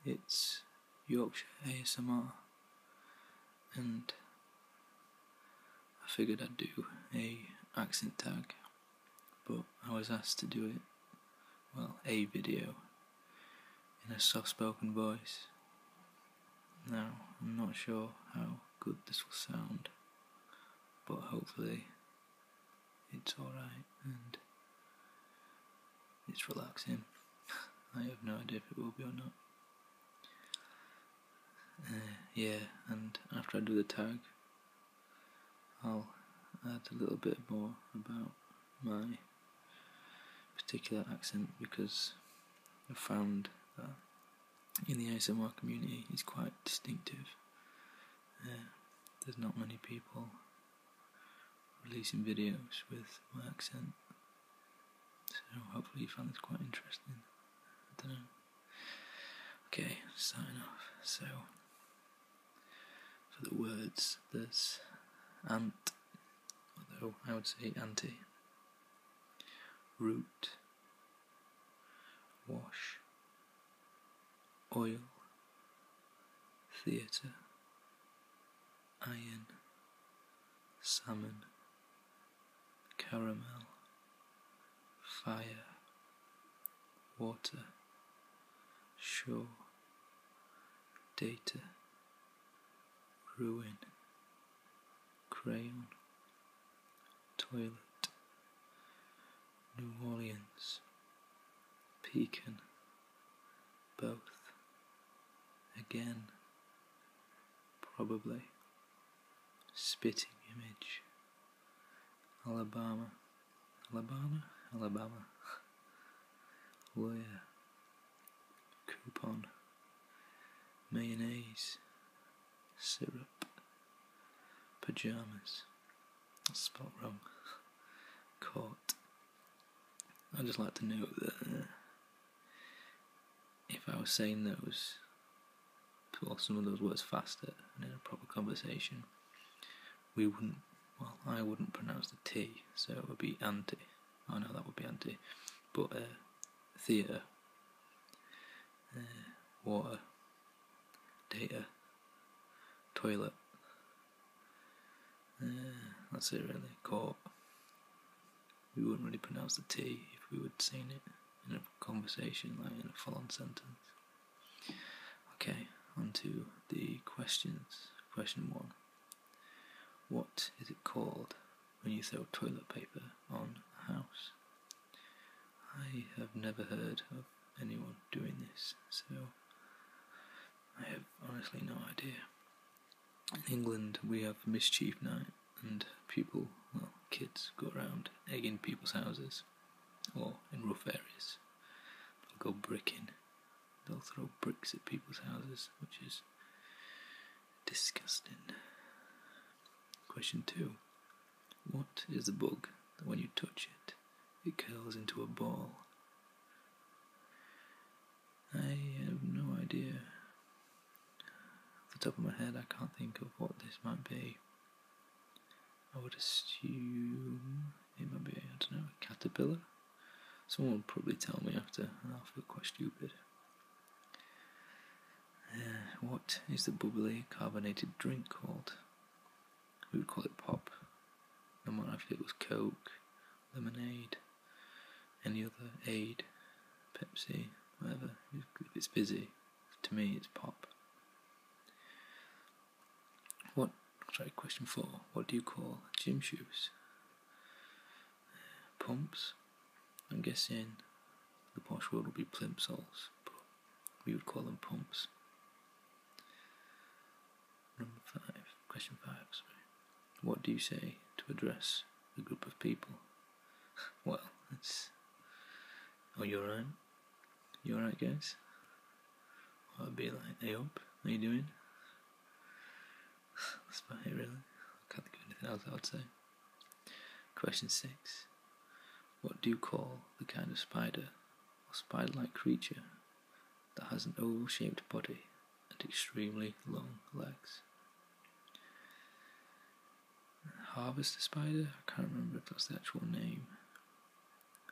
It's Yorkshire-isms, and I figured I'd do a accent tag, but I was asked to do it, a video, in a soft-spoken voice. Now, I'm not sure how good this will sound, but hopefully it's alright and it's relaxing. I have no idea if it will be or not. And after I do the tag, I'll add a little bit more about my particular accent, because I've found that in the ASMR community it's quite distinctive. There's not many people releasing videos with my accent, so hopefully you find this quite interesting. I don't know. Okay, sign off. So, for the words, there's ant, although I would say anti, root, wash, oil, theatre, iron, salmon, caramel, fire, water, shore, data, ruin, crayon, toilet, New Orleans, pecan, both, again, probably, spitting image, Alabama, lawyer, coupon, mayonnaise, syrup, pyjamas, that's spelled wrong, court. I'd just like to note that if I was saying those, or some of those words faster and in a proper conversation, I wouldn't pronounce the T, so it would be anti. Oh no, that would be anti. But theatre, water, data, toilet, that's it really, court. We wouldn't really pronounce the T if we were saying it in a conversation, like in a full-on sentence. Okay, on to the questions. Question 1. What is it called when you throw toilet paper on a house? I have never heard of anyone doing this, so I have honestly no idea. In England we have mischief night, and people, kids go around egging people's houses, or in rough areas they'll go bricking. They'll throw bricks at people's houses, which is disgusting. Question 2. What is the bug that when you touch it, it curls into a ball? I have no idea. Off the top of my head, I can't think of what this might be. I would assume it might be, a caterpillar? Someone will probably tell me after, and I'll feel quite stupid. What is the bubbly carbonated drink called? We would call it pop, no matter if it was Coke, lemonade, any other aid, Pepsi, whatever. If it's fizzy, to me it's pop. Question 4. What do you call gym shoes? Pumps. I'm guessing the posh word would be plimsolls, but we would call them pumps. Question 5. What do you say to address a group of people? Well, it's... Oh, you alright? You alright, guys? Or I'd be like, hey up, how you doing? That's about it, really. I can't think of anything else I would say. Question 6. What do you call the kind of spider or spider-like creature that has an oval-shaped body and extremely long legs? Harvester spider? I can't remember if that's the actual name.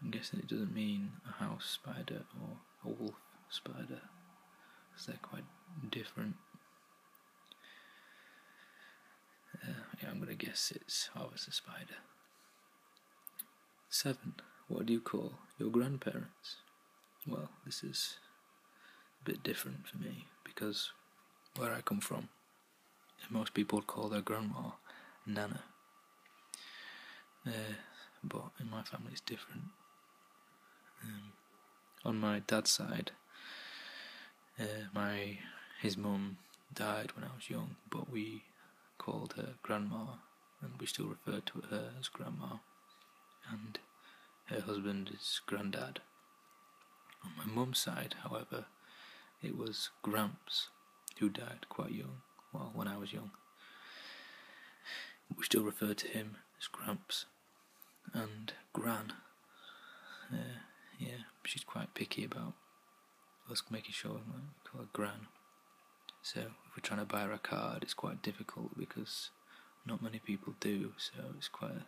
I'm guessing it doesn't mean a house spider or a wolf spider. because they're quite different. I'm going to guess it's Harvester Spider. 7. What do you call your grandparents? Well, this is a bit different for me, because where I come from, most people would call their grandma Nana. But in my family it's different. On my dad's side, his mum died when I was young, but we called her grandma, and we still refer to her as grandma, and her husband is granddad. On my mum's side, however, it was Gramps, who died quite young, well, when I was young. We still refer to him as Gramps. And Gran, she's quite picky about us making sure we call her Gran. So if we're trying to buy her a card, it's quite difficult because not many people do, so it's quite a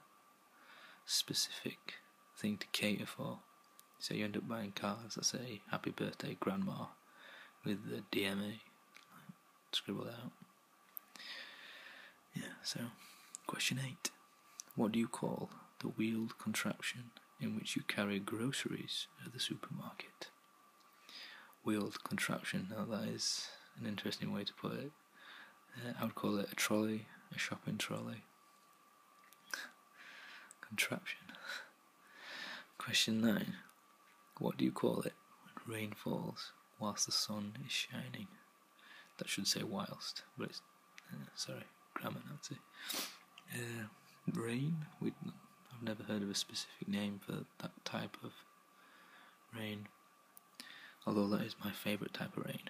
specific thing to cater for. So you end up buying cards that say "Happy Birthday Grandma" with the DMA scribbled out. Yeah, so question 8. What do you call the wheeled contraption in which you carry groceries at the supermarket? Wheeled contraption, now that is an interesting way to put it. I would call it a trolley, a shopping trolley. Contraption. Question 9. What do you call it when rain falls whilst the sun is shining? That should say whilst, but it's grammar Nazi. Rain? I've never heard of a specific name for that type of rain, although that is my favourite type of rain.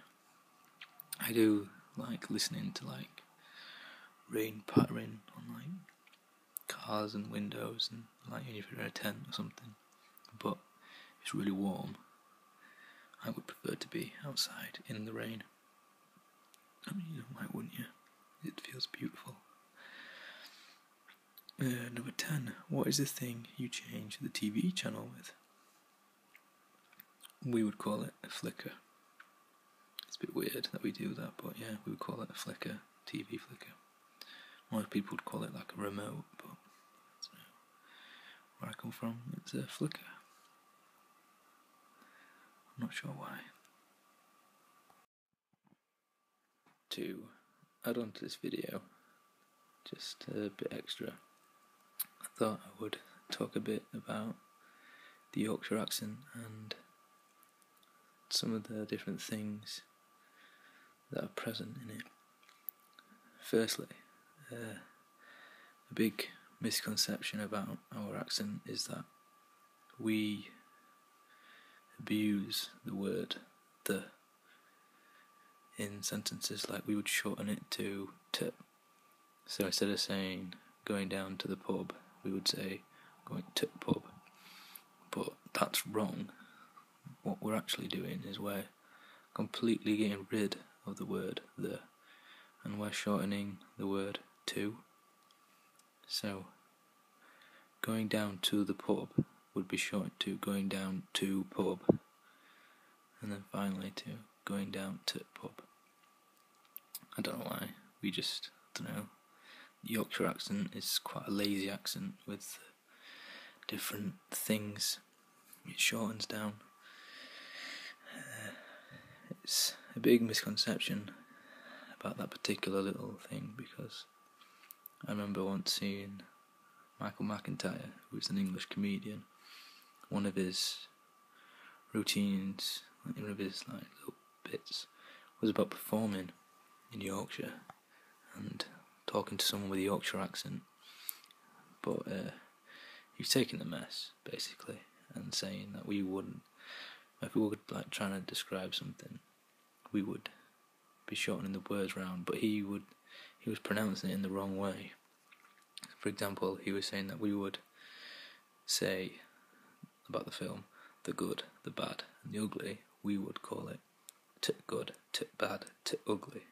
I do like listening to rain pattering on cars and windows, and if you're in a tent or something, but if it's really warm, I would prefer to be outside in the rain. I mean, why wouldn't you? It feels beautiful. Number 10. What is the thing you change the TV channel with? We would call it a flicker. It's a bit weird that we do that, but yeah, we would call it a flicker, TV flicker. Most people would call it a remote, but where I come from, it's a flicker. I'm not sure why. To add on to this video, just a bit extra, I thought I would talk a bit about the Yorkshire accent and some of the different things that are present in it. Firstly, a big misconception about our accent is that we abuse the word "the" in sentences, we would shorten it to "t". So instead of saying going down to the pub, we would say going to pub. But that's wrong. What we're actually doing is we're completely getting rid of the word "the", and we're shortening the word "to". So going down to the pub would be shortened to going down to pub, and then finally to going down to pub. I don't know why, we just don't know. The Yorkshire accent is quite a lazy accent with different things it shortens down. It's a big misconception about that particular little thing, because I remember once seeing Michael McIntyre, who's an English comedian. One of his routines, one of his little bits, was about performing in Yorkshire and talking to someone with a Yorkshire accent. But he was taking the mess, basically, and saying that we wouldn't, if we were trying to describe something, we would be shortening the words round, but he was pronouncing it in the wrong way. For example, he was saying that we would say about the film, the good, the bad, and the ugly. We would call it "tit good, tit bad, tit ugly,"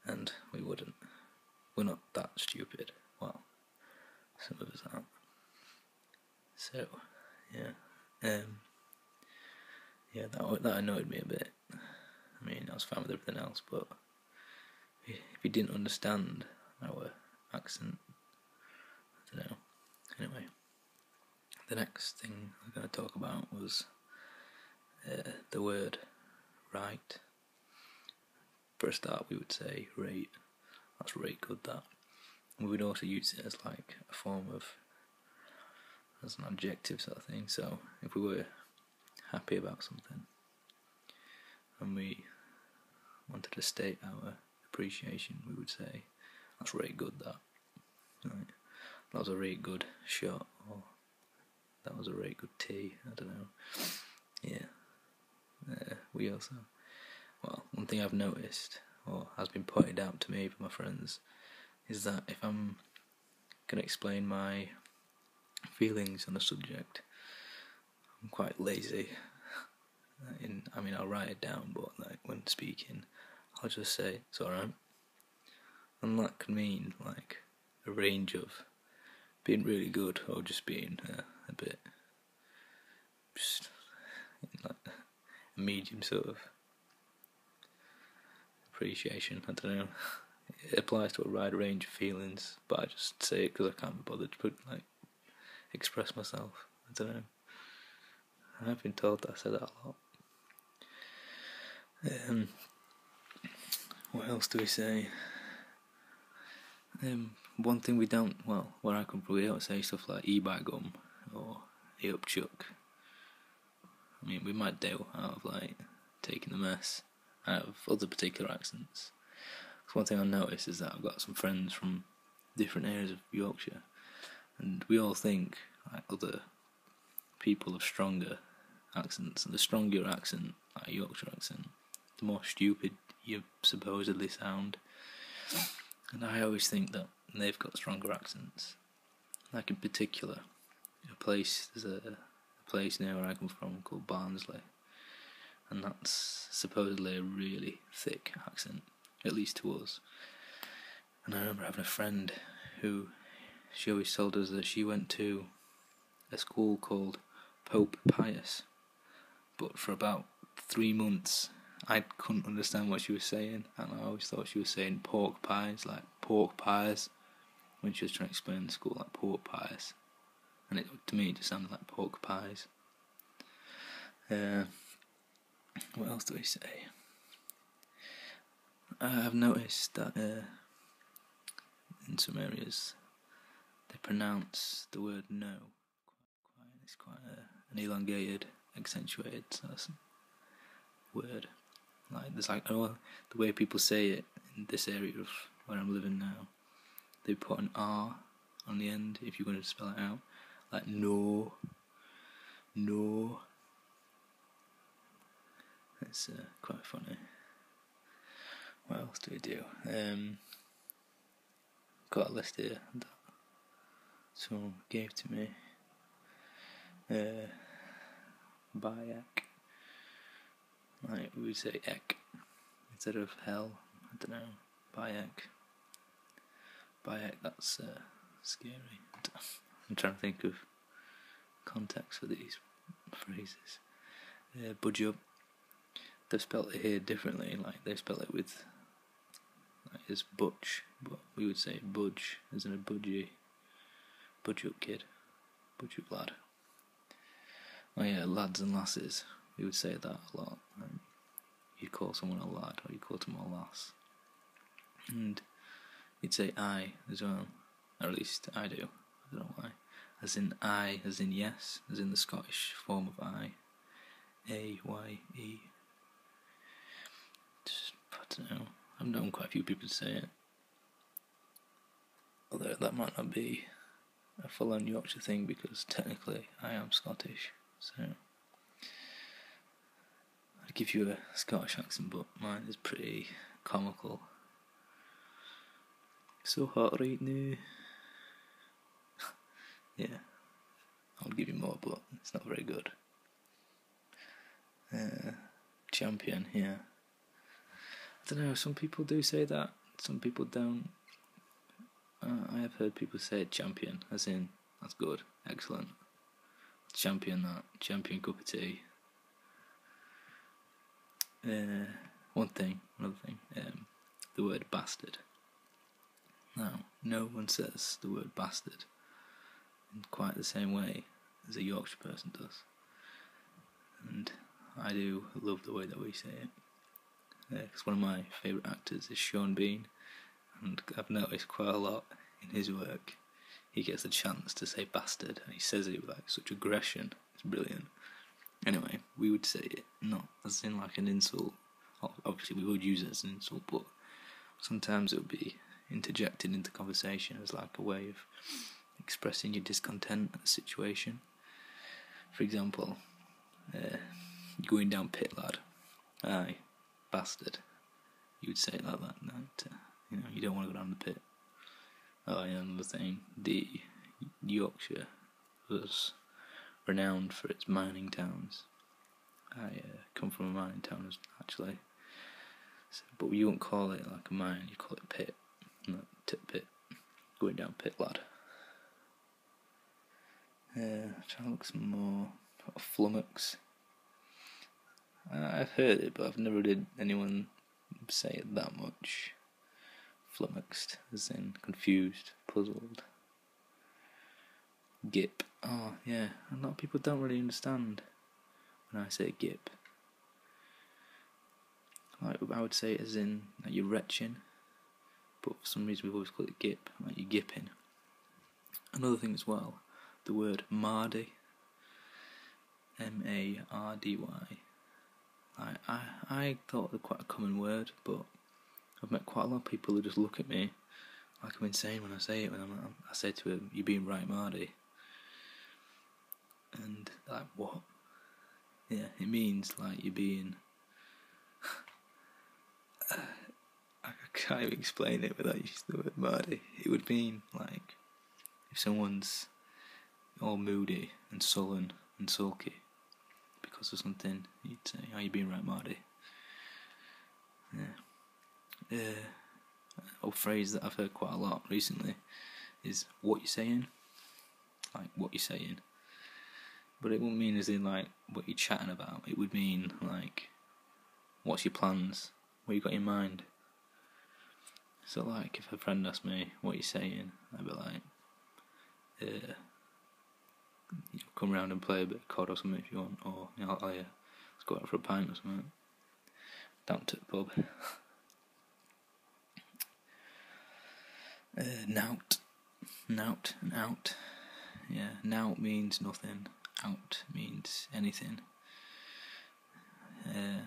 and we wouldn't. We're not that stupid. Well, some of us aren't. So, yeah, that annoyed me a bit. I mean, I was fine with everything else, but if you didn't understand our accent, I don't know. Anyway, the next thing I'm going to talk about was the word right. For a start, we would say rate. That's rate good, that. We would also use it as like a form of, as an adjective sort of thing. So if we were happy about something and we wanted to state our appreciation, we would say, that's rate good, that. Right. That was a rate good shot, or that was a rate good tea, I don't know. Yeah. We also, well, one thing I've noticed, or has been pointed out to me by my friends, is that if I'm going to explain my feelings on a subject, I'm quite lazy. I'll write it down, but like when speaking, I'll just say it's alright. And that can mean like a range of being really good or just being a bit, just like a medium sort of appreciation. I don't know. It applies to a wide range of feelings, but I just say it because I can't be bothered to express myself. I don't know. I've been told that I say that a lot. What else do we say? One thing we don't, well, where I come from, we don't say stuff like by gum or up chuck. I mean, we might do out of like taking the mess out of other particular accents. Because one thing I noticed is that I've got some friends from different areas of Yorkshire, and we all think like other people have stronger accents, and the stronger your accent, like a Yorkshire accent, the more stupid you supposedly sound. And I always think that they've got stronger accents. Like in particular, there's a place near where I come from called Barnsley, and that's supposedly a really thick accent, at least to us. And I remember having a friend who, she always told us that she went to a school called Pope Pius, but for about 3 months I couldn't understand what she was saying, and I always thought she was saying pork pies, like pork pies, when she was trying to explain the school, like pork pies, and to me it just sounded like pork pies. What else do we say? I've noticed that in some areas they pronounce the word no it's quite an elongated, accentuated word. Like there's like, the way people say it in this area of where I'm living now, they put an R on the end if you're going to spell it out, like no. It's quite funny. What else do we do? Got a list here that someone gave to me. Bayak. Like we would say ek instead of hell. I don't know. Bayak, that's scary. I'm trying to think of context for these phrases. Budge up. They've spelled it here differently. Like they spell it with, like it's butch, but we would say budge, as in a budgie. Budge up, kid. Budge up, lad. Oh yeah, lads and lasses. We would say that a lot. You'd call someone a lad, or you'd call someone a lass. And you'd say I as well, or at least I do. I don't know why. As in I, as in yes, as in the Scottish form of I. A-Y-E. I don't know. I've known quite a few people say it. Although that might not be a full-on Yorkshire thing, because technically I am Scottish. So I'd give you a Scottish accent, but mine is pretty comical. So hot right now. Yeah, I'll give you more, but it's not very good. Champion, yeah. I don't know, some people do say that, some people don't. I have heard people say champion, as in, that's good, excellent. Champion that, champion cup of tea. another thing, the word bastard. Now, no one says the word bastard in quite the same way as a Yorkshire person does, and I do love the way that we say it, because one of my favourite actors is Sean Bean, and I've noticed quite a lot in his work he gets a chance to say bastard, and he says it with like such aggression. It's brilliant. Anyway, we would say it not as in like an insult. Obviously we would use it as an insult, but sometimes it would be interjected into conversation as like a way of expressing your discontent at the situation. For example, going down pit, lad. Aye, bastard. You would say it like that. You don't want to go down the pit. Oh yeah, another thing. The Yorkshire was renowned for its mining towns. I come from a mining town actually, but you wouldn't call it like a mine. You call it pit, not tit pit. Going down pit, lad. Trying to look some more. Flummox. I've heard it, but I've never heard anyone say it that much. Flummoxed, as in confused, puzzled. Gip. Oh yeah, a lot of people don't really understand when I say gip. Like, I would say it as in like you're retching, but for some reason we've always called it gip, like you're gipping. Another thing as well, the word mardy. M-A-R-D-Y. I thought it was quite a common word, but I've met quite a lot of people who just look at me like I'm insane when I say it. When I say to him, "You're being right, Mardy," and like, what? Yeah, it means like you're being. I can't even explain it without using the word Mardy. It would mean like if someone's all moody and sullen and sulky because of something, you'd say, "Are you being right, Mardy?" Yeah. A phrase that I've heard quite a lot recently is "what you saying," like what you saying. But it wouldn't mean as in like what you're chatting about. It would mean like what's your plans, what you got in mind. So like if a friend asked me what you saying, I'd be like, come round and play a bit of COD or something if you want, or let's go out for a pint or something. Down to the pub. Nout and out. Yeah, nout means nothing. Out means anything. I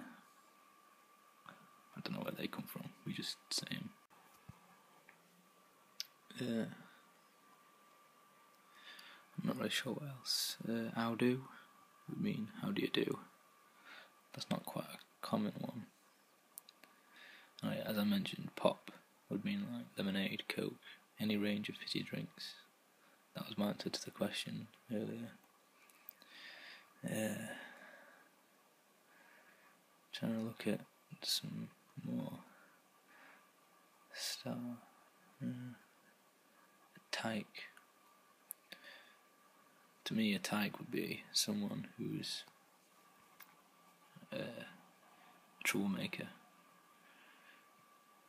don't know where they come from. We just say them. I'm not really sure what else. How do would mean how do you do. That's not quite a common one. Oh yeah, as I mentioned, pop would mean like lemonade, coke, any range of fizzy drinks. That was my answer to the question earlier. Trying to look at some more stuff. A tyke. To me, a tyke would be someone who's a troublemaker.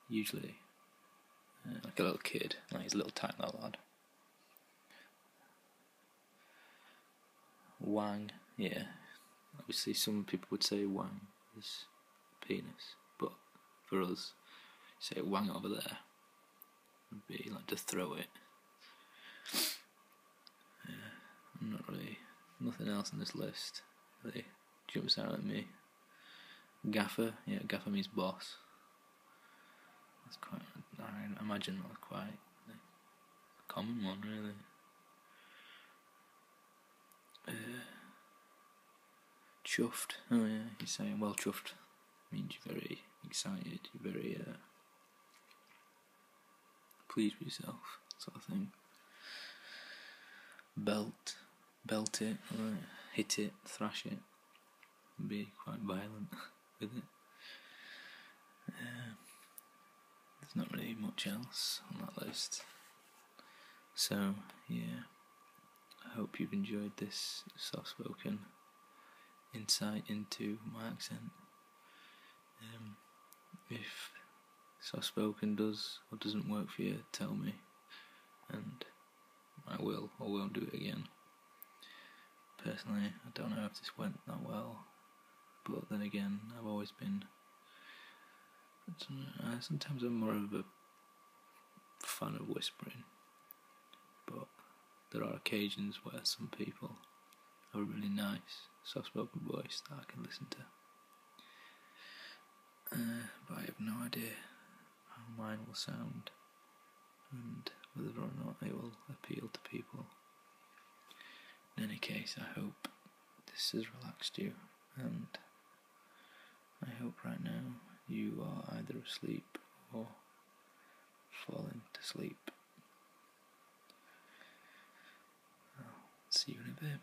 Usually, like a little kid, like he's a little tyke, that lad. Wang, yeah. Obviously, some people would say wang is penis, but for us, say wang over there would be like to throw it. I'm not really, nothing else on this list really jumps out at me. Gaffer, yeah, gaffer means boss. That's quite, I imagine that's quite a common one, really. Chuffed, oh yeah, you're saying well chuffed means you're very excited, you're very pleased with yourself, sort of thing. Belt it, or hit it, thrash it, be quite violent with it. There's not really much else on that list. So, yeah, I hope you've enjoyed this soft-spoken insight into my accent. if soft spoken does or doesn't work for you, tell me, and I will or won't do it again. Personally, I don't know if this went that well, but then again, I've always been. Sometimes I'm more of a fan of whispering, but there are occasions where some people have a really nice soft-spoken voice that I can listen to. But I have no idea how mine will sound and whether or not it will appeal to people. In any case, I hope this has relaxed you, and I hope right now you are either asleep or falling to sleep. I'll see you in a bit.